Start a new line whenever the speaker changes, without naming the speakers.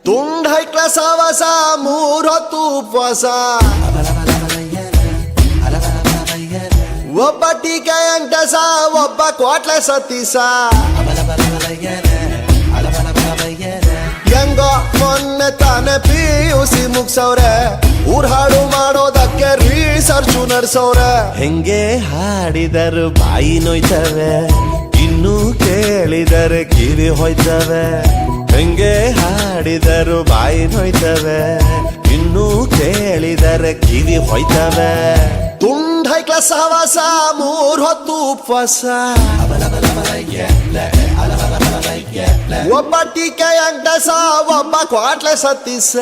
ತುಂಡ್ ಹೈಕ್ಲ ಸಾವಸ ಮೂರೊತ್ತು ಉಪವಾಸ ಒಬ್ಬ ಟೀಕೆ ಅಂಟಸ ಒಬ್ಬ ಕೋಟ್ಲ ಸತೀಸ ಹೆಂಗೋ ಮೊನ್ನೆ ತಾನೆ PUC ಮುಗ್ಸವ್ರೆ ಊರ್ ಹಾಡು ಮಾಡೋದಕ್ಕೆ ರಿಸರ್ಚು ನಡ್ಸವ್ರೆ ಹೆಂಗೆ ಹಾಡಿದರು ಬಾಯಿ ನೋಯ್ತವೆ ಇನ್ನು ಕೇಳಿದರೆ ಕಿವಿ ಹೋಯ್ತವೆ ಹೆಂಗೆ ಹಾಡಿದರು ಬಾಯಿ ನೋಯ್ತವೆ ಇನ್ನು ಕೇಳಿದರೆ ಕಿವಿ ಹೋಯ್ತವೆ ತುಂಡ್ ಹೈಕ್ಲ ಸಹವಾಸ ಮೂರ್ ಹೊತ್ತು ಉಪವಾಸ ಒಬ್ಬ ಟೀಕೆ ಅಂಟಸ ಒಬ್ಬ ಕ್ವಾಟ್ಲೆ ಸತ್ತೀಸ